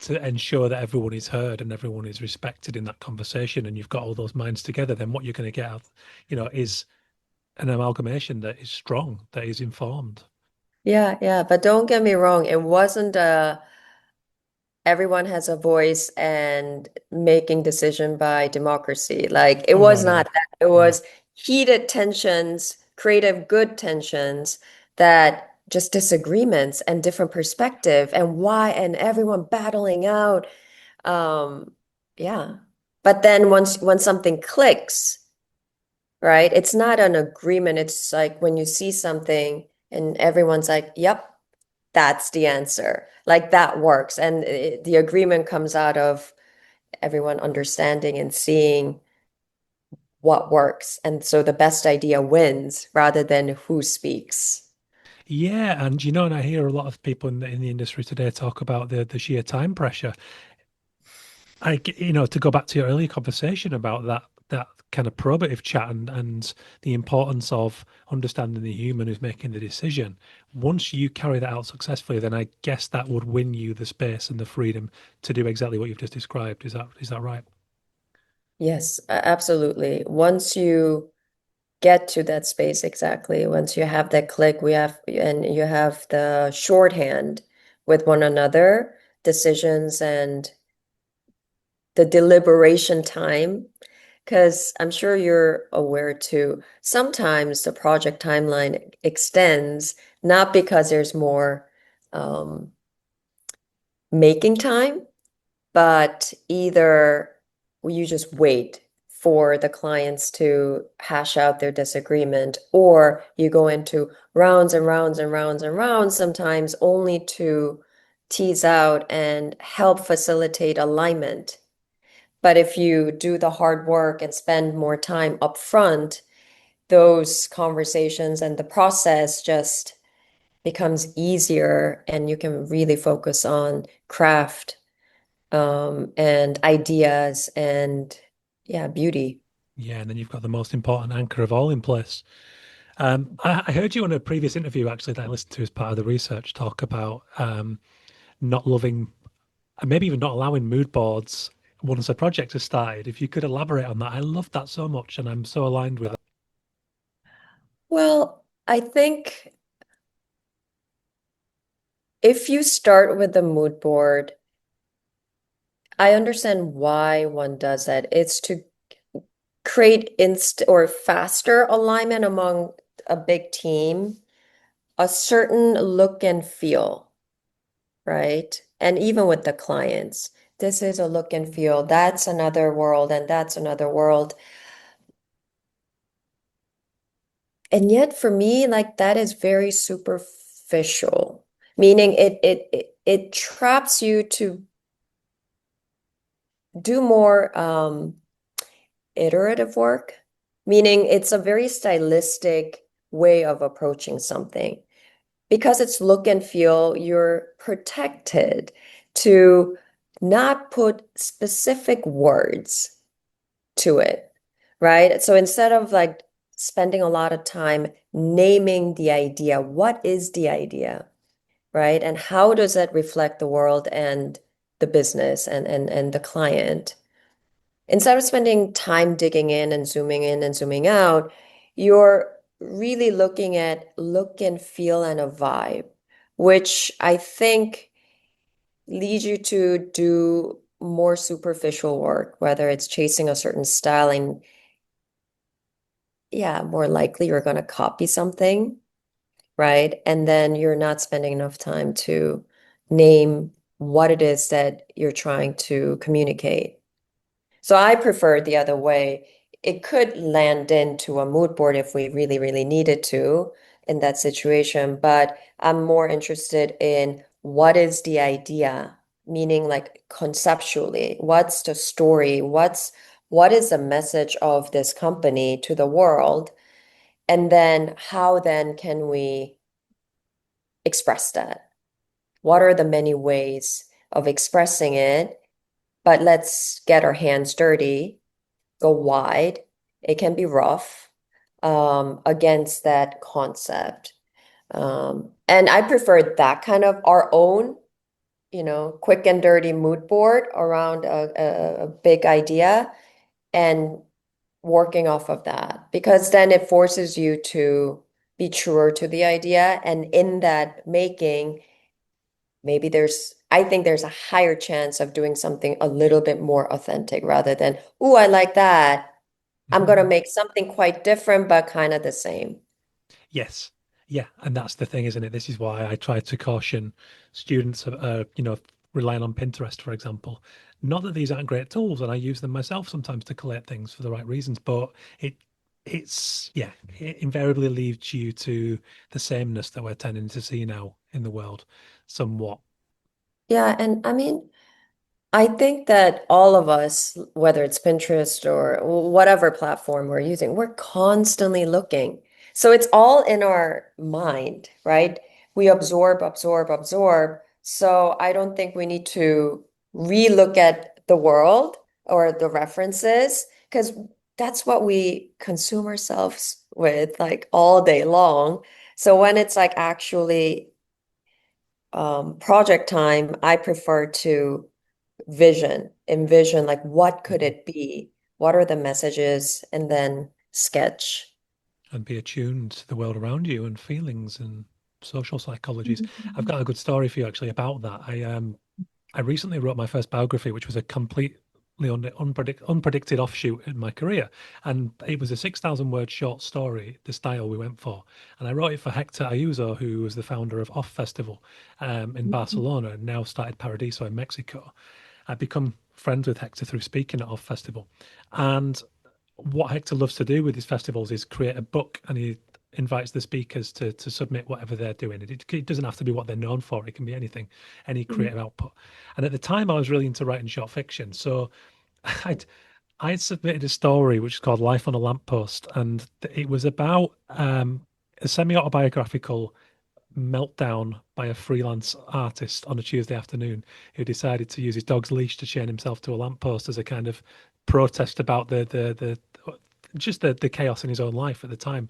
to ensure that everyone is heard and everyone is respected in that conversation, and you've got all those minds together, then what you're going to get out, is an amalgamation that is strong, that is informed.
Yeah, yeah, but don't get me wrong, it wasn't everyone has a voice and making decision by democracy. Like it
Oh no,
was
no,
not that. It
no.
was heated tensions, creative good tensions that just disagreements and different perspective and why and everyone battling out. Um, yeah. But then once when something clicks, right? It's not an agreement. It's like when you see something and everyone's like, "Yep, that's the answer." Like that works. And the agreement comes out of everyone understanding and seeing what works. And so the best idea wins rather than who speaks.
Yeah, and I hear a lot of people in the industry today talk about the sheer time pressure. To go back to your earlier conversation about that kind of probative chat and the importance of understanding the human who's making the decision. Once you carry that out successfully, then I guess that would win you the space and the freedom to do exactly what you've just described. Is that right?
Yes, absolutely. Once you get to that space exactly, once you have that click, and you have the shorthand with one another, decisions and the deliberation time, because I'm sure you're aware too, sometimes the project timeline extends not because there's more um, making time, but either you just wait for the clients to hash out their disagreement, or you go into rounds and rounds and rounds and rounds, sometimes only to tease out and help facilitate alignment. But if you do the hard work and spend more time up front, those conversations and the process just becomes easier and you can really focus on craft and ideas and yeah, beauty.
Yeah, and then you've got the most important anchor of all in place. I heard you on a previous interview actually that I listened to as part of the research talk about not loving and maybe even not allowing mood boards once a project has started. If you could elaborate on that, I love that so much, and I'm so aligned with it.
Well, I think if you start with the mood board, I understand why one does that. It's to create inst or faster alignment among a big team, a certain look and feel, right? And even with the clients, this is a look and feel. That's another world, and that's another world. And yet, for me, like that is very superficial. superficial, meaning it traps you to do more iterative work, meaning it's a very stylistic way of approaching something. Because it's look and feel, you're protected to not put specific words to it, right? So instead of like spending a lot of time naming the idea, what is the idea, right? And how does that reflect the world and the business and the client? Instead of spending time digging in and zooming out, you're really looking at look and feel and a vibe, which I think leads you to do more superficial work, whether it's chasing a certain style and yeah, more likely you're going to copy something, right? And then you're not spending enough time to name what it is that you're trying to communicate. So I prefer the other way. It could land into a mood board if we really, really needed to in that situation, but I'm more interested in what is the idea, meaning like conceptually, what's the story? What is the message of this company to the world? And then how then can we express that? What are the many ways of expressing it? But let's get our hands dirty, go wide. It can be rough against that concept. And I prefer that kind of our own, quick and dirty mood board around a big idea and working off of that because then it forces you to be truer to the idea. And in that making, maybe I think there's a higher chance of doing something a little bit more authentic rather than, "Ooh, I like that. I'm going to make something quite different, but kind of the same."
Yes. Yeah, and that's the thing, isn't it? This is why I try to caution students, relying on Pinterest, for example. Not that these aren't great tools, and I use them myself sometimes to collate things for the right reasons, but it it invariably leads you to the sameness that we're tending to see now in the world, somewhat.
Yeah, and I mean, I think that all of us, whether it's Pinterest or whatever platform we're using, we're constantly looking. So it's all in our mind, right? We absorb, absorb, absorb. So I don't think we need to re-look at the world or the references because that's what we consume ourselves with like all day long. So when it's like actually project time, I prefer to envision like what could
Mhm.
it be? What are the messages? And then sketch.
And be attuned to the world around you and feelings and social psychologies. I've got a good story for you actually about that. I recently wrote my first biography, which was a completely unpredicted offshoot in my career. And it was a 6,000 word short story, the style we went for. And I wrote it for Hector Ayuso, who was the founder of Off Festival in Barcelona and now started Paradiso in Mexico. I've become friends with Hector through speaking at Off Festival. And what Hector loves to do with his festivals is create a book and he invites the speakers to submit whatever they're doing. It doesn't have to be what they're known for. It can be anything, any
Mhm.
creative output. And at the time, I was really into writing short fiction. So I'd I'd submitted a story which is called Life on a Lamppost, and it was about a semi-autobiographical meltdown by a freelance artist on a Tuesday afternoon who decided to use his dog's leash to chain himself to a lamppost as a kind of protest about the just the chaos in his own life at the time.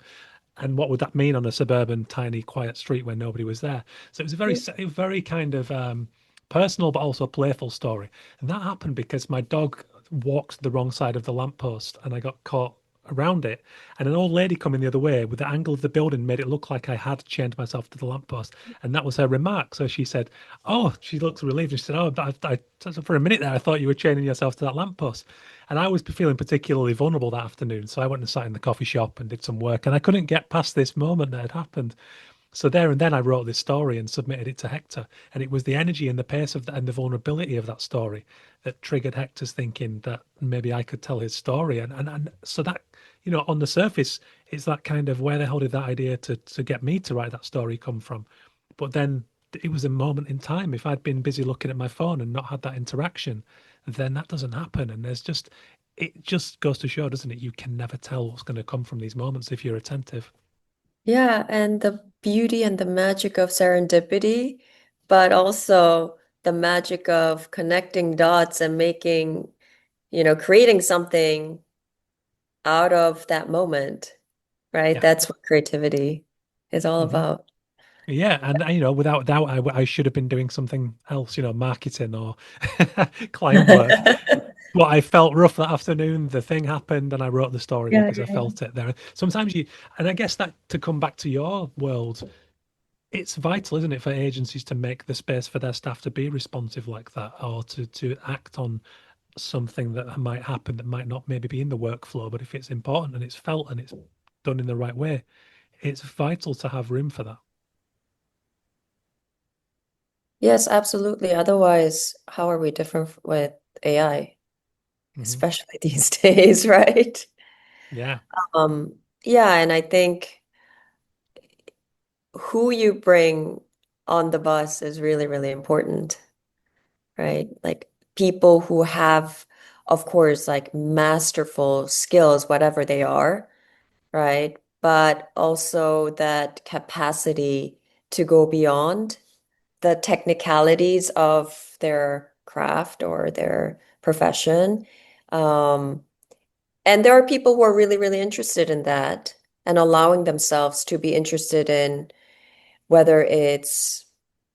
And what would that mean on a suburban, tiny, quiet street when nobody was there? So it was a very kind of personal but also playful story. And that happened because my dog walked the wrong side of the lamppost and I got caught around it. And an old lady coming the other way with the angle of the building made it look like I had chained myself to the lamppost. And that was her remark. So she said, "Oh," she looked relieved. She said, "Oh, for a minute there, I thought you were chaining yourself to that lamppost." And I was feeling particularly vulnerable that afternoon. So I went and sat in the coffee shop and did some work. And I couldn't get past this moment that had happened. So there and then I wrote this story and submitted it to Hector. And it was the energy and the pace of and the vulnerability of that story that triggered Hector's thinking that maybe I could tell his story. And so that, on the surface, it's that kind of where the hell did that idea to get me to write that story come from? But then it was a moment in time. If I'd been busy looking at my phone and not had that interaction, then that doesn't happen. And it just goes to show, doesn't it? You can never tell what's going to come from these moments if you're attentive.
Yeah, and the beauty and the magic of serendipity, but also the magic of connecting dots and making, creating something out of that moment, right?
Yeah.
That's what creativity is all
Hmm.
about.
Yeah, and without doubt, I should have been doing something else, marketing or client work. But I felt rough that afternoon. The thing happened, and I wrote the story
Yeah,
because I
yeah.
felt it there. Sometimes and I guess that to come back to your world, it's vital, isn't it, for agencies to make the space for their staff to be responsive like that, or to act on something that might happen that might not maybe be in the workflow, but if it's important and it's felt and it's done in the right way, it's vital to have room for that.
Yes, absolutely. Otherwise, how are we different with AI,
Hmm.
especially these days, right?
Yeah.
Um, yeah, and I think who you bring on the bus is really, really important, right? Like people who have, of course, like masterful skills, whatever they are, right? But also that capacity to go beyond the technicalities of their craft or their profession. Um, and there are people who are really, really interested in that and allowing themselves to be interested in whether it's,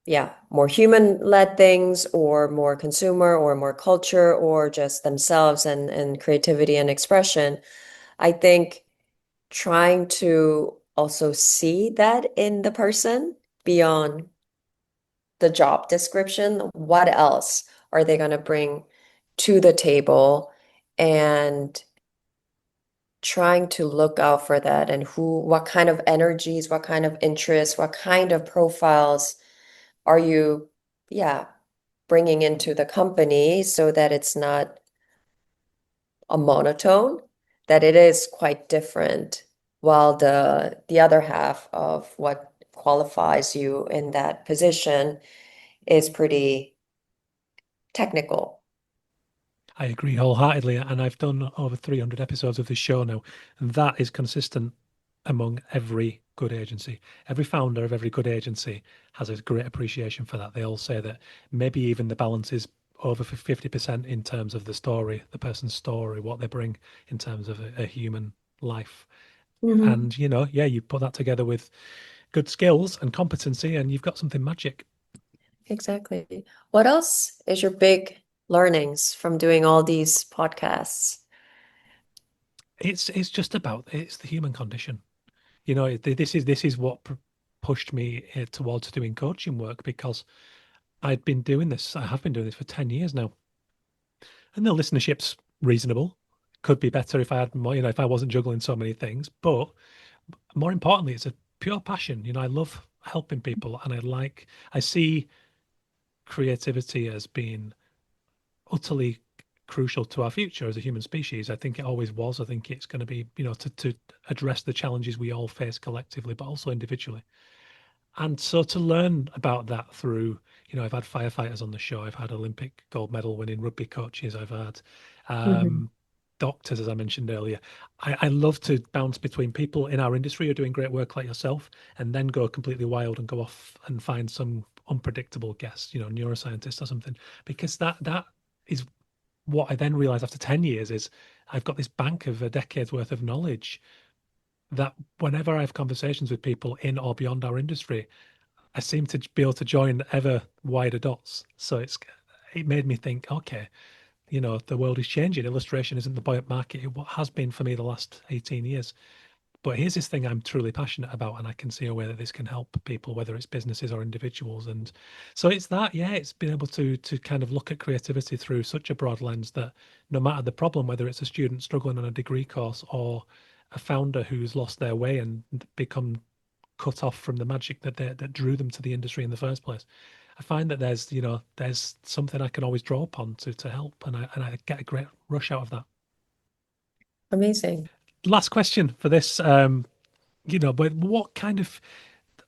yeah, more human-led things or more consumer or more culture or just themselves and creativity and expression. I think trying to also see that in the person beyond the job description, what else are they going to bring to the table and trying to look out for that and what kind of energies, what kind of interests, what kind of profiles are you, yeah, bringing into the company so that it's not a monotone, that it is quite different, while the other half of what qualifies you in that position is pretty technical.
I agree wholeheartedly, and I've done over 300 episodes of this show now, and that is consistent among every good agency. Every founder of every good agency has a great appreciation for that. They all say that maybe even the balance is over 50% in terms of the story, the person's story, what they bring in terms of a human life.
Mhm.
And, yeah, you put that together with good skills and competency, and you've got something magic.
Exactly. What else is your big learnings from doing all these podcasts?
It's just about it's the human condition. This is what pushed me towards doing coaching work because I have been doing this for 10 years now, and the listenership's reasonable. Could be better if I had more, if I wasn't juggling so many things. But more importantly, it's a pure passion. I love helping people, and I see creativity as being utterly crucial to our future as a human species. I think it always was. I think it's going to be, to address the challenges we all face collectively, but also individually. And so to learn about that through, I've had firefighters on the show, I've had Olympic gold medal winning rugby coaches, I've had
Mhm.
um, doctors, as I mentioned earlier. I love to bounce between people in our industry who are doing great work like yourself, and then go completely wild and go off and find some unpredictable guest, neuroscientist or something, because that is what I then realized after 10 years is I've got this bank of a decade's worth of knowledge that whenever I have conversations with people in or beyond our industry, I seem to be able to join ever wider dots. So it made me think, okay, the world is changing. Illustration isn't the buoyant market it has been for me the last 18 years. But here's this thing I'm truly passionate about, and I can see a way that this can help people, whether it's businesses or individuals. And so it's that, yeah, it's been able to kind of look at creativity through such a broad lens that no matter the problem, whether it's a student struggling on a degree course or a founder who's lost their way and become cut off from the magic that drew them to the industry in the first place. I find that there's something I can always draw upon to help, and I get a great rush out of that.
Amazing.
Last question for this, but what kind of,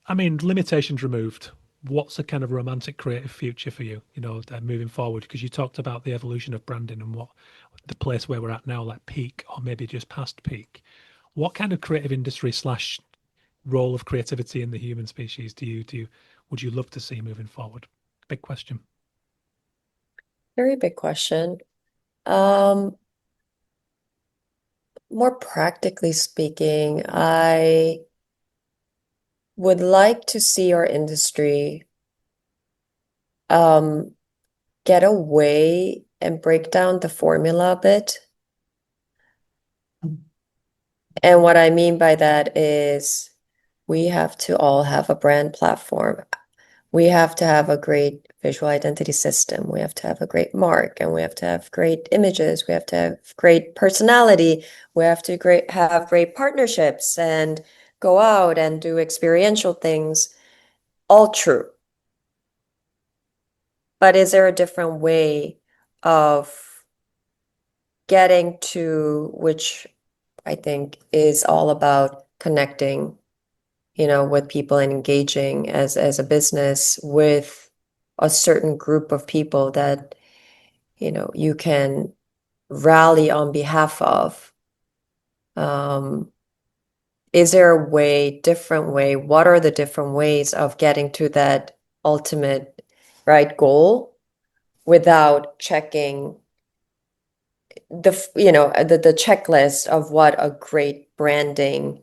I mean, limitations removed. what's the kind of romantic creative future for you, moving forward? Because you talked about the evolution of branding and what the place where we're at now, like peak or maybe just past peak. What kind of creative industry slash role of creativity in the human species would you love to see moving forward? Big question.
Very big question. Um, More practically speaking, I would like to see our industry um, get away and break down the formula a bit. And what I mean by that is we have to all have a brand platform. We have to have a great visual identity system. We have to have a great mark, and we have to have great images. We have to have great personality. We have to have great partnerships and go out and do experiential things. All true. But is there a different way of getting to which I think is all about connecting, with people and engaging as a business with a certain group of people that, you can rally on behalf of. Um, is there a different way? What are the different ways of getting to that ultimate, right, goal without checking the checklist of what a great branding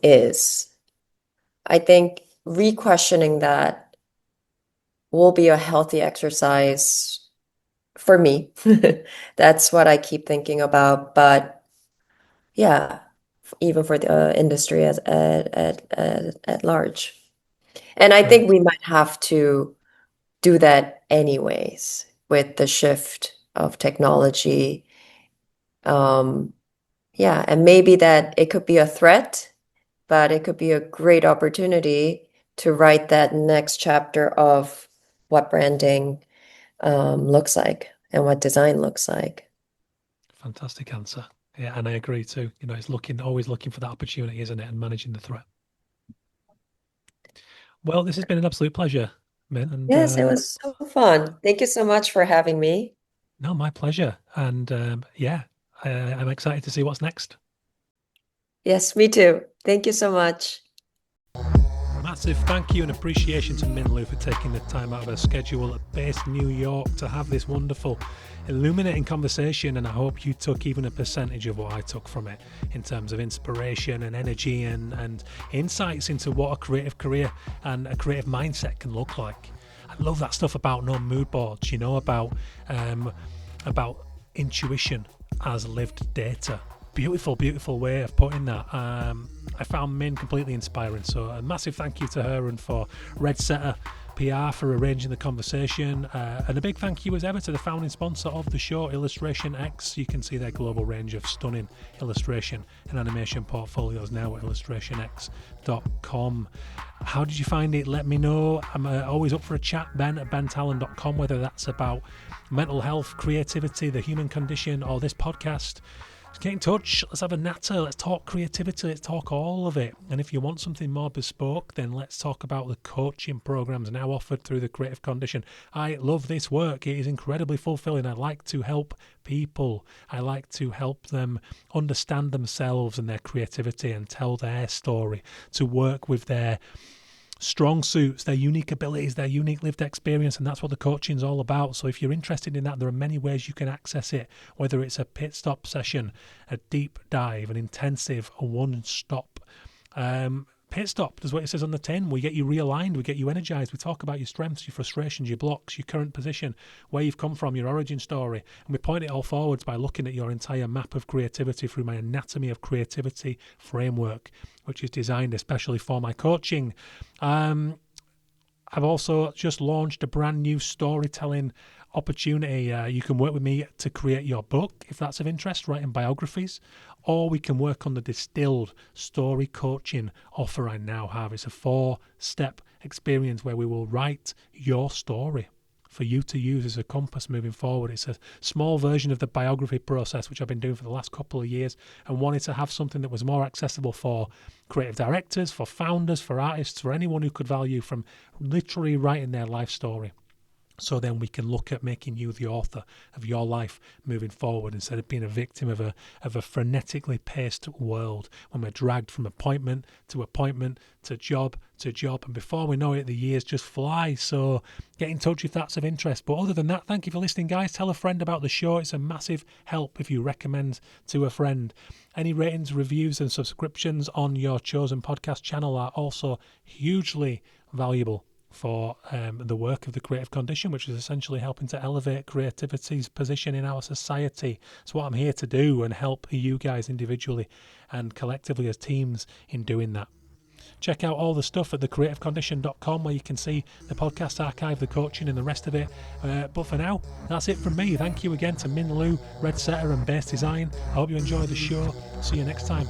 is? I think re-questioning that will be a healthy exercise for me. That's what I keep thinking about. But yeah, even for the industry at large. And I think
Great.
we might have to do that anyways with the shift of technology. Um, yeah, and maybe that it could be a threat, but it could be a great opportunity to write that next chapter of what branding looks like and what design looks like.
Fantastic answer. Yeah, and I agree too. It's always looking for that opportunity, isn't it? And managing the threat. Well, this has been an absolute pleasure, Min. And
Yes, it was so fun. Thank you so much for having me.
no, my pleasure. And yeah, I'm excited to see what's next.
Yes, me too. Thank you so much.
Massive thank you and appreciation to Min Lew for taking the time out of her schedule at Base New York to have this wonderful, illuminating conversation. And I hope you took even a percentage of what I took from it in terms of inspiration and energy and insights into what a creative career and a creative mindset can look like. I love that stuff about mood boards, about intuition as lived data. Beautiful way of putting that. I found Min completely inspiring, so a massive thank you to her and for Red Setter PR for arranging the conversation, and a big thank you as ever to the founding sponsor of the show, Illustration X. You can see their global range of stunning illustration and animation portfolios now at illustrationx.com. How did you find it? Let me know. I'm always up for a chat. Ben@bentalon.com, whether that's about mental health, creativity, the human condition, or this podcast. Get in touch, let's have a natter, let's talk creativity, let's talk all of it. And if you want something more bespoke, then let's talk about the coaching programs now offered through the Creative Condition. I love this work, it is incredibly fulfilling. I like to help people, I like to help them understand themselves and their creativity and tell their story, to work with their strong suits, their unique abilities, their unique lived experience, and that's what the coaching is all about. So if you're interested in that, there are many ways you can access it, whether it's a pit stop session, a deep dive, an intensive, a one-stop pit stop. That's what it says on the tin. We get you realigned, we get you energized, we talk about your strengths, your frustrations, your blocks, your current position, where you've come from, your origin story, and we point it all forwards by looking at your entire map of creativity through my Anatomy of Creativity framework, which is designed especially for my coaching. I've also just launched a brand new storytelling opportunity. You can work with me to create your book if that's of interest, writing biographies, or we can work on the distilled story coaching offer I now have. It's a 4-step experience where we will write your story for you to use as a compass moving forward. It's a small version of the biography process, which I've been doing for the last couple of years, and wanted to have something that was more accessible for creative directors, for founders, for artists, for anyone who could value from literally writing their life story. So then we can look at making you the author of your life moving forward, instead of being a victim of a frenetically paced world when we're dragged from appointment to job, and before we know it, the years just fly. So get in touch if that's of interest. But other than that, thank you for listening, guys. Tell a friend about the show. It's a massive help if you recommend to a friend. Any ratings, reviews, and subscriptions on your chosen podcast channel are also hugely valuable for the work of the Creative Condition, which is essentially helping to elevate creativity's position in our society. It's what I'm here to do, and help you guys individually and collectively as teams in doing that. Check out all the stuff at thecreativecondition.com, where you can see the podcast archive, the coaching, and the rest of it. But for now, that's it from me. Thank you again to Min Lew, Red Setter and Bass Design. I hope you enjoy the show. See you next time.